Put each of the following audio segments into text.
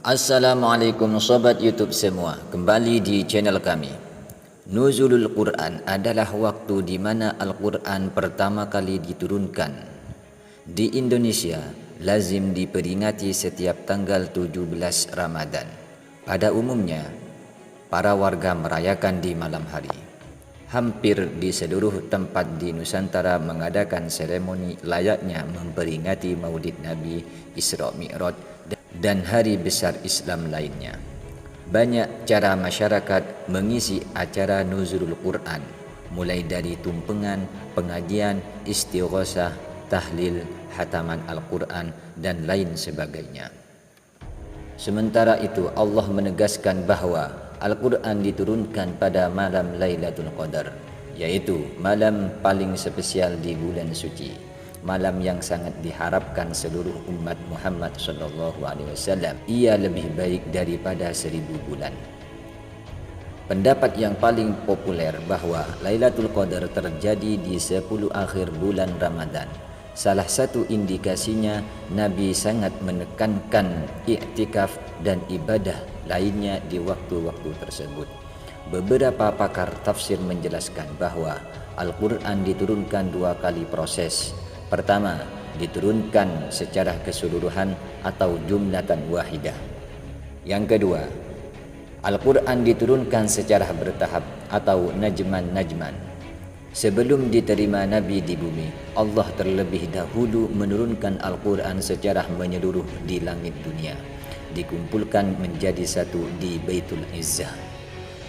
Assalamualaikum sobat YouTube semua, kembali di channel kami. Nuzulul Quran adalah waktu di mana Al-Quran pertama kali diturunkan. Di Indonesia, lazim diperingati setiap tanggal 17 Ramadan. Pada umumnya, para warga merayakan di malam hari. Hampir di seluruh tempat di Nusantara mengadakan seremoni layaknya memperingati Maulid Nabi, Isra Mi'raj, dan hari besar Islam lainnya. Banyak cara masyarakat mengisi acara nuzulul Quran, mulai dari tumpengan, pengajian, istighosah, tahlil, hataman Al-Quran, dan lain sebagainya. Sementara itu Allah menegaskan bahawa Al-Quran diturunkan pada malam Lailatul Qadar, yaitu malam paling spesial di bulan suci, malam yang sangat diharapkan seluruh umat Muhammad SAW. Ia lebih baik daripada 1000 bulan. Pendapat yang paling populer bahawa Lailatul Qadar terjadi di 10 akhir bulan Ramadan. Salah satu indikasinya Nabi sangat menekankan iktikaf dan ibadah lainnya di waktu-waktu tersebut. Beberapa pakar tafsir menjelaskan bahawa Al-Quran diturunkan 2 kali proses. Pertama, diturunkan secara keseluruhan atau jumlatan wahidah. Yang kedua, Al-Quran diturunkan secara bertahap atau najman-najman. Sebelum diterima Nabi di bumi, Allah terlebih dahulu menurunkan Al-Quran secara menyeluruh di langit dunia, dikumpulkan menjadi satu di Baitul Izzah.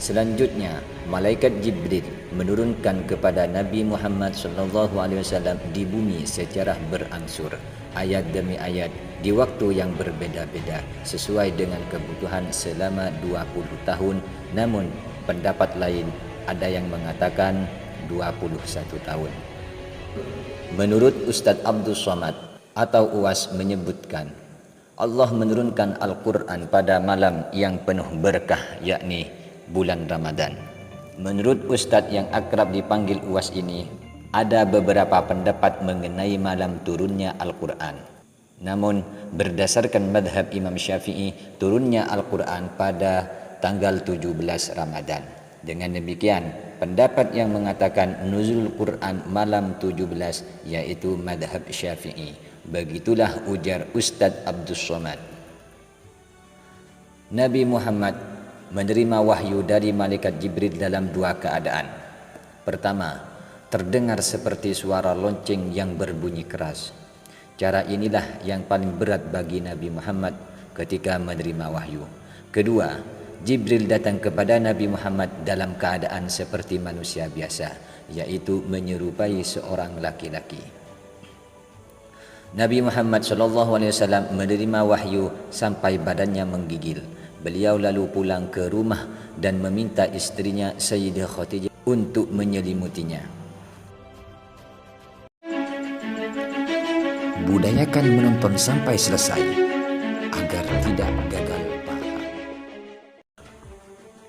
Selanjutnya, malaikat Jibril menurunkan kepada Nabi Muhammad SAW di bumi secara berangsur, ayat demi ayat, di waktu yang berbeda-beda sesuai dengan kebutuhan selama 20 tahun. Namun pendapat lain ada yang mengatakan 21 tahun. Menurut Ustadz Abdul Somad atau UAS menyebutkan, Allah menurunkan Al-Quran pada malam yang penuh berkah, yakni bulan Ramadan. Menurut Ustadz yang akrab dipanggil UAS ini, ada beberapa pendapat mengenai malam turunnya Al-Quran. Namun berdasarkan madhab Imam Syafi'i, turunnya Al-Quran pada tanggal 17 Ramadan. Dengan demikian, pendapat yang mengatakan nuzul Quran malam 17 yaitu madhab Syafi'i. Begitulah ujar Ustadz Abdul Somad. Nabi Muhammad menerima wahyu dari malaikat Jibril dalam 2 keadaan. Pertama, terdengar seperti suara lonceng yang berbunyi keras. Cara inilah yang paling berat bagi Nabi Muhammad ketika menerima wahyu. Kedua, Jibril datang kepada Nabi Muhammad dalam keadaan seperti manusia biasa, yaitu menyerupai seorang laki-laki. Nabi Muhammad SAW menerima wahyu sampai badannya menggigil. Beliau lalu pulang ke rumah dan meminta istrinya Sayyidah Khadijah untuk menyelimutinya. Budayakan menonton sampai selesai agar tidak gagal paham.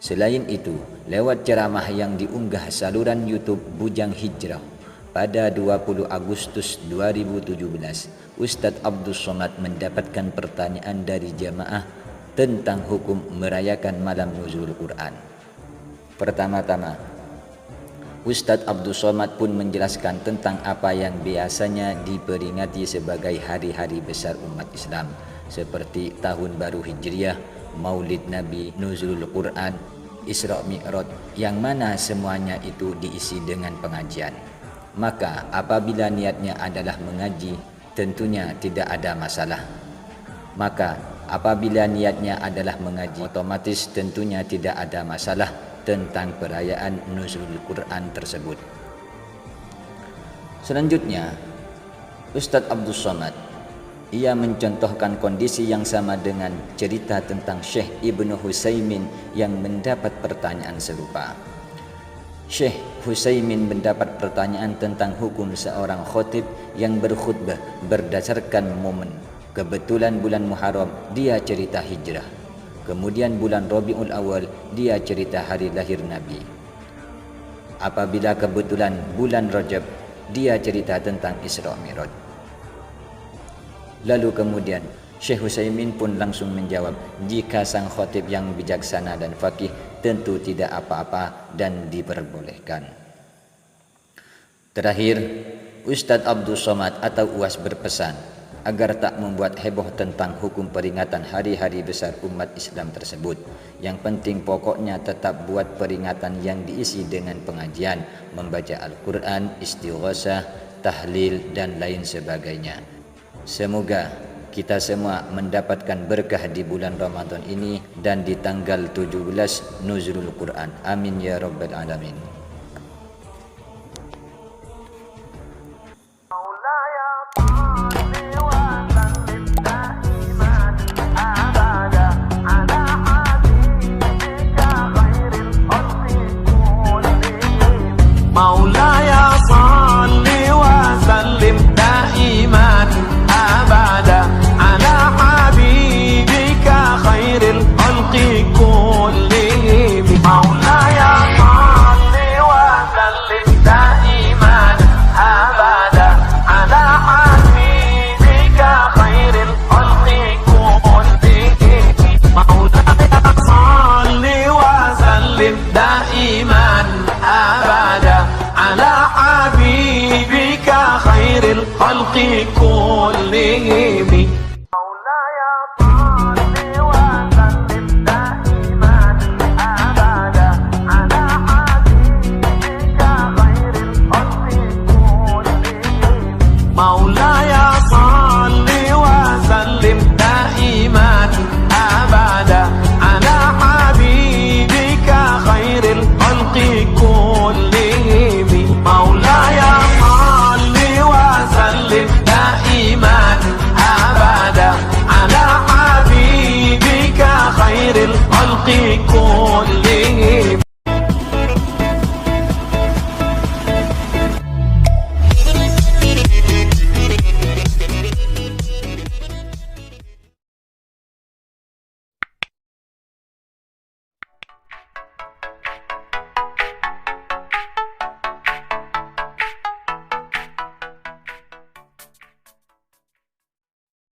Selain itu, lewat ceramah yang diunggah saluran YouTube Bujang Hijrah pada 20 Agustus 2017, Ustadz Abdul Somad mendapatkan pertanyaan dari jamaah tentang hukum merayakan malam nuzul Quran. Pertama-tama, Ustadz Abdul Somad pun menjelaskan tentang apa yang biasanya diperingati sebagai hari-hari besar umat Islam, seperti Tahun Baru Hijriah, Maulid Nabi, Nuzulul Quran, Isra Mi'raj, yang mana semuanya itu diisi dengan pengajian. Maka apabila niatnya adalah mengaji, tentunya tidak ada masalah. Maka apabila niatnya adalah mengaji, otomatis tentunya tidak ada masalah tentang perayaan Nuzulul Quran tersebut. Selanjutnya, Ustadz Abdul Somad ia mencontohkan kondisi yang sama dengan cerita tentang Syekh Ibnu Husaymin yang mendapat pertanyaan serupa. Syekh Husaymin mendapat pertanyaan tentang hukum seorang khatib yang berkhutbah berdasarkan momen. Kebetulan bulan Muharram dia cerita hijrah. Kemudian bulan Rabiul Awal dia cerita hari lahir Nabi. Apabila kebetulan bulan Rajab dia cerita tentang Isra Mi'raj. Lalu kemudian Syekh Utsaimin pun langsung menjawab, jika sang khatib yang bijaksana dan faqih tentu tidak apa-apa dan diperbolehkan. Terakhir, Ustadz Abdul Somad atau UAS berpesan agar tak membuat heboh tentang hukum peringatan hari-hari besar umat Islam tersebut. Yang penting pokoknya tetap buat peringatan yang diisi dengan pengajian, membaca Al-Quran, istighosah, tahlil dan lain sebagainya. Semoga kita semua mendapatkan berkah di bulan Ramadan ini dan di tanggal 17 Nuzulul Quran. Amin ya rabbal alamin. مولاي صل وسلم دائما أبدا على حبيبك خير الخلق كلهم مولاي صل وسلم دائما أبدا على حبيبك خير الخلق كلهم مولاي صل وسلم دائما أبدا على حبيبك خير الخلق كلهم